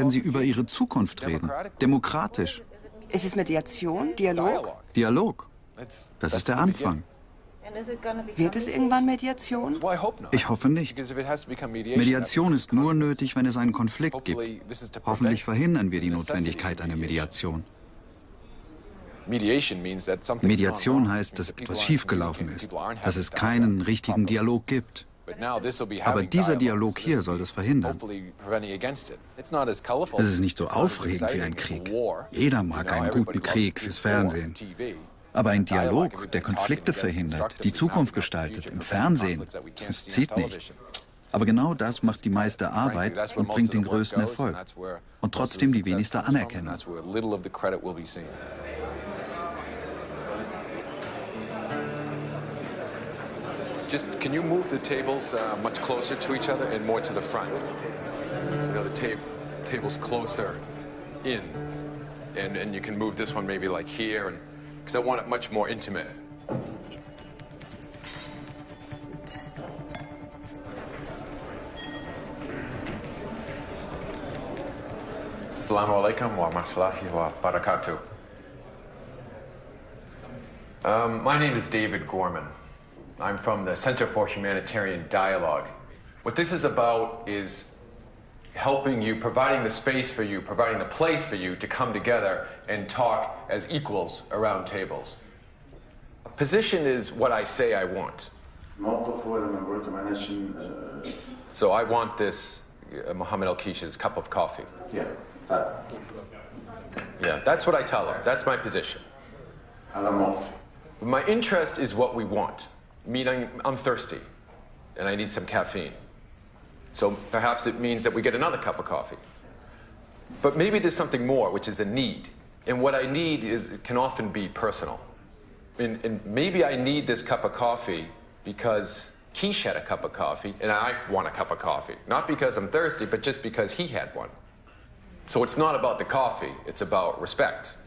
werden sie über ihre Zukunft reden. Demokratisch. Ist es Mediation, Dialog? Dialog. Das ist der Anfang. Wird es irgendwann Mediation? Ich hoffe nicht. Mediation ist nur nötig, wenn es einen Konflikt gibt. Hoffentlich verhindern wir die Notwendigkeit einer Mediation. Mediation heißt, dass etwas schiefgelaufen ist, dass es keinen richtigen Dialog gibt. Aber dieser Dialog hier soll das verhindern. Es ist nicht so aufregend wie ein Krieg. Jeder mag einen guten Krieg fürs Fernsehen. Aber ein Dialog, der Konflikte verhindert, die Zukunft gestaltet, im Fernsehen, das zieht nicht. Aber genau das macht die meiste Arbeit und bringt den größten Erfolg. Und trotzdem die wenigste Anerkennung. Just, can you move the tables much closer to each other and more to the front? You know, the table's closer in. And you can move this one maybe like here, because I want it much more intimate. Assalamu alaikum wa rahmatullahi wa barakatuh. My name is David Gorman. I'm from the Center for Humanitarian Dialogue. What this is about is helping you, providing the space for you, providing the place for you to come together and talk as equals around tables. A position is what I say I want. So I want this Mohammed Al-Keish's cup of coffee. Yeah, that. Yeah, that's what I tell him. That's my position. My interest is what we want. Meaning, I'm thirsty, and I need some caffeine. So perhaps it means that we get another cup of coffee. But maybe there's something more, which is a need. And what I need can often be personal. And maybe I need this cup of coffee because Keish had a cup of coffee, and I want a cup of coffee. Not because I'm thirsty, but just because he had one. So it's not about the coffee, it's about respect.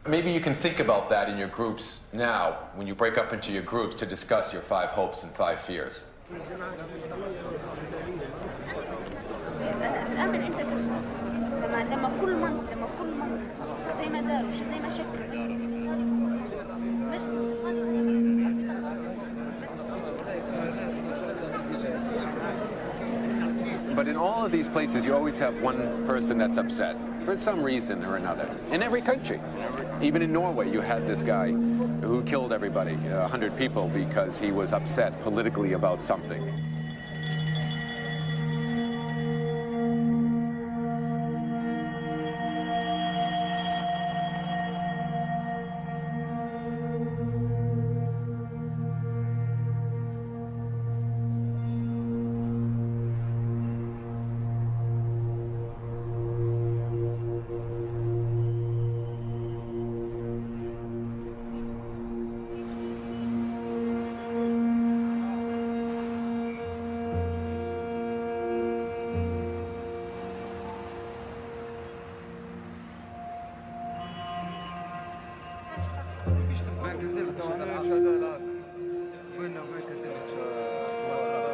Maybe you can think about that in your groups now, when you break up into your groups to discuss your 5 hopes and 5 fears. But in all of these places, you always have one person that's upset, for some reason or another. In every country. Even in Norway, you had this guy who killed everybody, 100 people, because he was upset politically about something.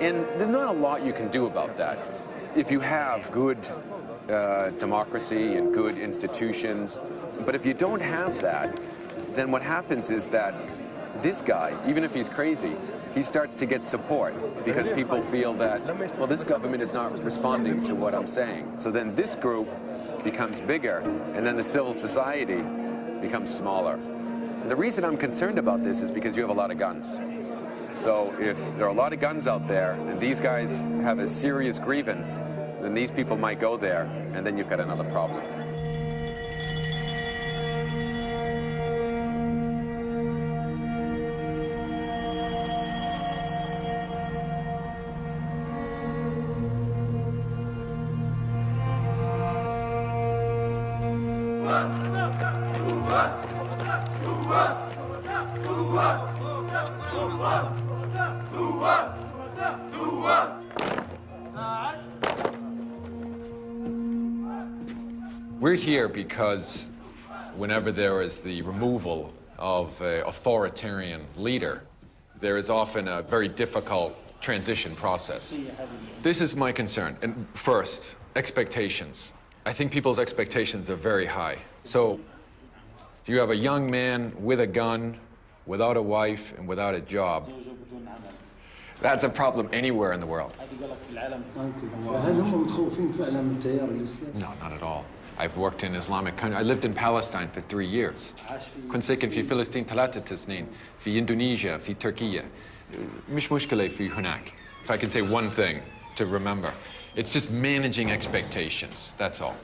And there's not a lot you can do about that. If you have good democracy and good institutions, but if you don't have that, then what happens is that this guy, even if he's crazy, he starts to get support because people feel that, well, this government is not responding to what I'm saying. So then this group becomes bigger, and then the civil society becomes smaller. And the reason I'm concerned about this is because you have a lot of guns. So if there are a lot of guns out there, and these guys have a serious grievance, then these people might go there, and then you've got another problem. We're here because whenever there is the removal of an authoritarian leader, there is often a very difficult transition process. This is my concern. And first, expectations. I think people's expectations are very high. So, do you have a young man with a gun, without a wife, and without a job? That's a problem anywhere in the world. No, not at all. I've worked in Islamic countries. I lived in Palestine for 3 years. كنت ساكن في فلسطين 3 سنين. في إندونيسيا، في تركيا. مش مشكلة في هناك. If I could say one thing to remember, it's just managing expectations, that's all.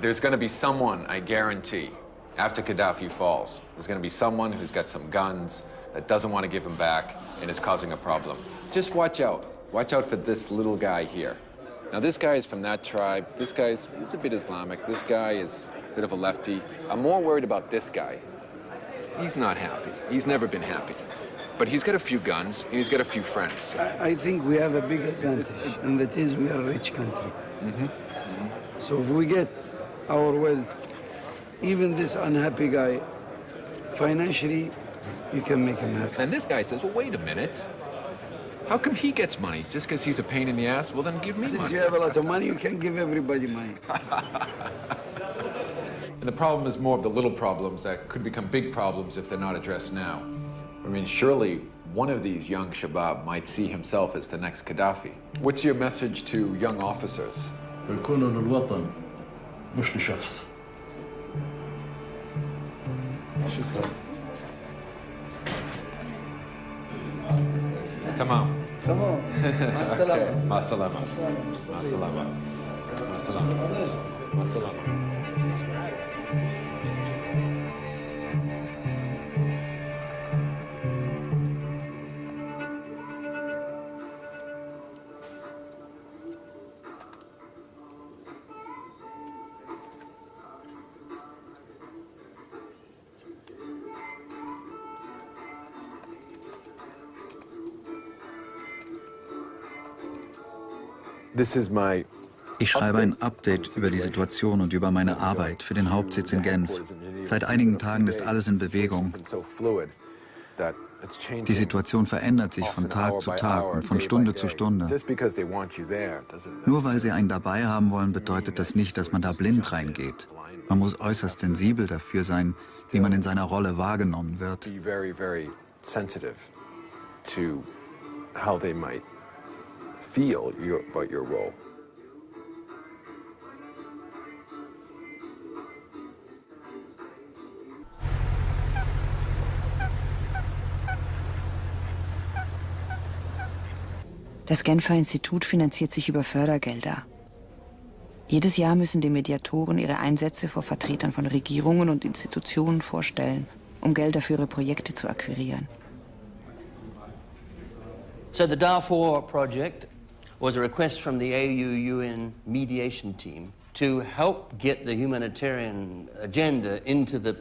There's going to be someone, I guarantee, after Gaddafi falls, there's going to be someone who's got some guns that doesn't want to give them back and is causing a problem. Just watch out. Watch out for this little guy here. Now, this guy is from that tribe. This guy's he's a bit Islamic. This guy is a bit of a lefty. I'm more worried about this guy. He's not happy. He's never been happy. But he's got a few guns, and he's got a few friends. I think we have a big advantage, and that is we are a rich country. So if we get our wealth, even this unhappy guy, financially, you can make him happy. And this guy says, well, wait a minute. How come he gets money? Just because he's a pain in the ass? Well, then give me money. Since you have a lot of money, you can give everybody money. And the problem is more of the little problems that could become big problems if they're not addressed now. I mean, surely one of these young shabab might see himself as the next Gaddafi. What's your message to young officers? يكونوا للوطن مش لشخص. شكرا. تمام. تمام. مع السلامة. مع السلامة. مع السلامة. مع السلامة. مع السلامة. Ich schreibe ein Update über die Situation und über meine Arbeit für den Hauptsitz in Genf. Seit einigen Tagen ist alles in Bewegung. Die Situation verändert sich von Tag zu Tag und von Stunde zu Stunde. Nur weil sie einen dabei haben wollen, bedeutet das nicht, dass man da blind reingeht. Man muss äußerst sensibel dafür sein, wie man in seiner Rolle wahrgenommen wird. Feel about your role. Das Genfer Institut finanziert sich über Fördergelder. Jedes Jahr müssen die Mediatoren ihre Einsätze vor Vertretern von Regierungen und Institutionen vorstellen, um Gelder für ihre Projekte zu akquirieren. So the Darfur project was a request from the AU-UN mediation team to help get the humanitarian agenda into the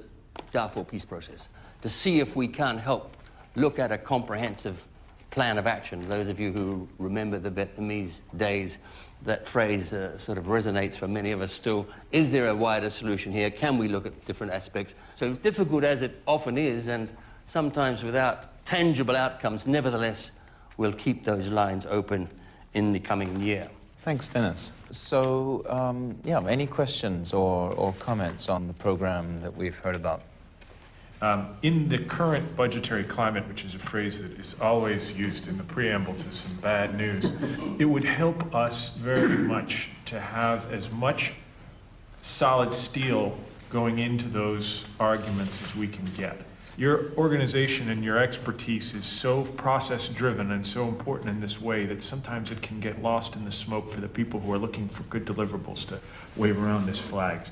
Darfur peace process, to see if we can help look at a comprehensive plan of action. Those of you who remember the Vietnamese days, that phrase sort of resonates for many of us still. Is there a wider solution here? Can we look at different aspects? So difficult as it often is, and sometimes without tangible outcomes, nevertheless, we'll keep those lines open in the coming year. Thanks, Dennis. So, any questions or comments on the program that we've heard about? In the current budgetary climate, which is a phrase that is always used in the preamble to some bad news, it would help us very much to have as much solid steel going into those arguments as we can get. Your organization and your expertise is so process-driven and so important in this way that sometimes it can get lost in the smoke for the people who are looking for good deliverables to wave around as flags.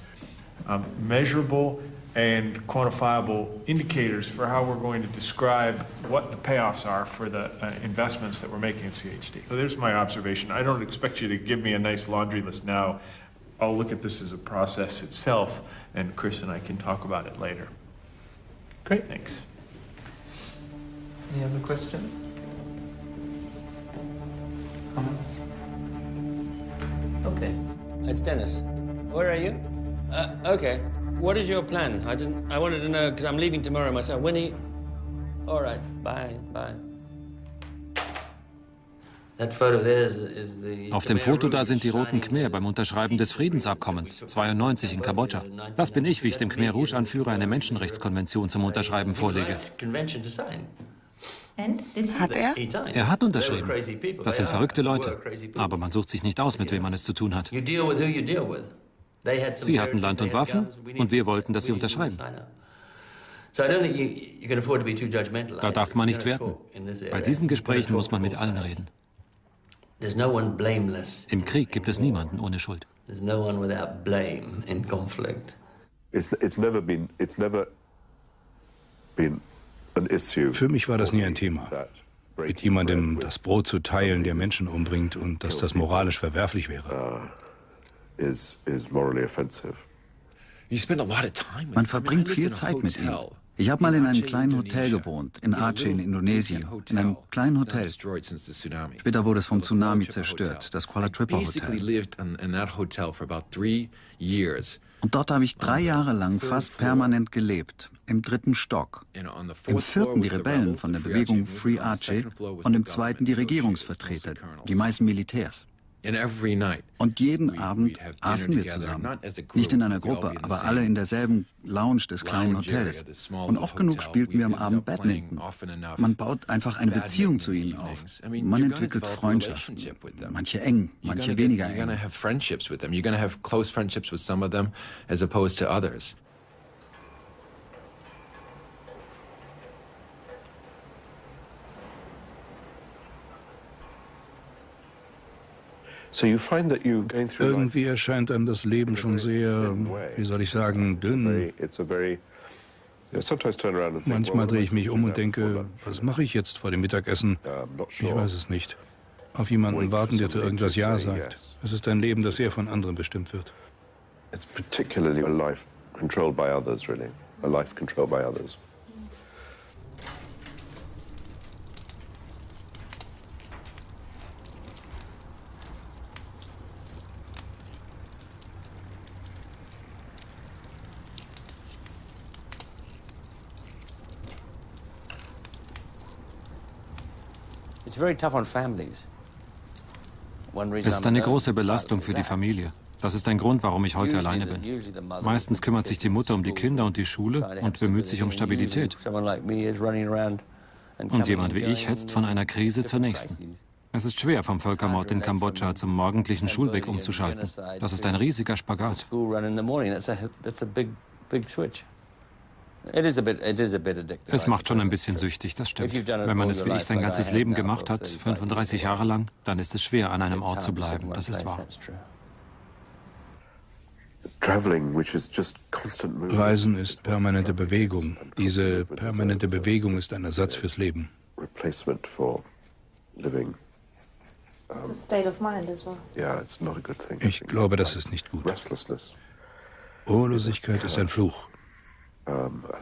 Measurable and quantifiable indicators for how we're going to describe what the payoffs are for the investments that we're making in CHD. So there's my observation. I don't expect you to give me a nice laundry list now. I'll look at this as a process itself, and Chris and I can talk about it later. Great, thanks. Any other questions? Okay, it's Dennis. Where are you? Okay. What is your plan? I wanted to know because I'm leaving tomorrow myself. When are you? All right. Bye. Bye. Auf dem Foto da sind die Roten Khmer beim Unterschreiben des Friedensabkommens 92 in Kambodscha. Das bin ich, wie ich dem Khmer Rouge-Anführer eine Menschenrechtskonvention zum Unterschreiben vorlege. Hat er? Er hat unterschrieben. Das sind verrückte Leute. Aber man sucht sich nicht aus, mit wem man es zu tun hat. Sie hatten Land und Waffen und wir wollten, dass sie unterschreiben. Da darf man nicht werten. Bei diesen Gesprächen muss man mit allen reden. Im Krieg gibt es niemanden ohne Schuld. It's never been an issue. Für mich war das nie ein Thema. Mit jemandem das Brot zu teilen, der Menschen umbringt und dass das moralisch verwerflich wäre. Man verbringt viel Zeit mit ihm. Ich habe mal in einem kleinen Hotel gewohnt, in Aceh in Indonesien, in einem kleinen Hotel. Später wurde es vom Tsunami zerstört, das Kuala Tripper Hotel. Und dort habe ich 3 Jahre lang fast permanent gelebt, im 3. Stock. Im 4. die Rebellen von der Bewegung Free Aceh und im 2. die Regierungsvertreter, die meisten Militärs. Und jeden Abend aßen wir zusammen. Nicht in einer Gruppe, aber alle in derselben Lounge des kleinen Hotels. Und oft genug spielten wir am Abend Badminton. Man baut einfach eine Beziehung zu ihnen auf. Man entwickelt Freundschaften. Manche eng, manche weniger eng. Irgendwie erscheint einem das Leben schon sehr, wie soll ich sagen, dünn. Manchmal drehe ich mich um und denke, was mache ich jetzt vor dem Mittagessen? Ich weiß es nicht. Auf jemanden warten, der zu irgendwas Ja sagt. Es ist ein Leben, das sehr von anderen bestimmt wird. Es ist eine große Belastung für die Familie. Das ist ein Grund, warum ich heute alleine bin. Meistens kümmert sich die Mutter um die Kinder und die Schule und bemüht sich um Stabilität. Und jemand wie ich hetzt von einer Krise zur nächsten. Es ist schwer, vom Völkermord in Kambodscha zum morgendlichen Schulweg umzuschalten. Das ist ein riesiger Spagat. Es macht schon ein bisschen süchtig, das stimmt. Wenn man es wie ich sein ganzes Leben gemacht hat, 35 Jahre lang, dann ist es schwer, an einem Ort zu bleiben. Das ist wahr. Reisen ist permanente Bewegung. Diese permanente Bewegung ist ein Ersatz fürs Leben. Ich glaube, das ist nicht gut. Ruhelosigkeit ist ein Fluch.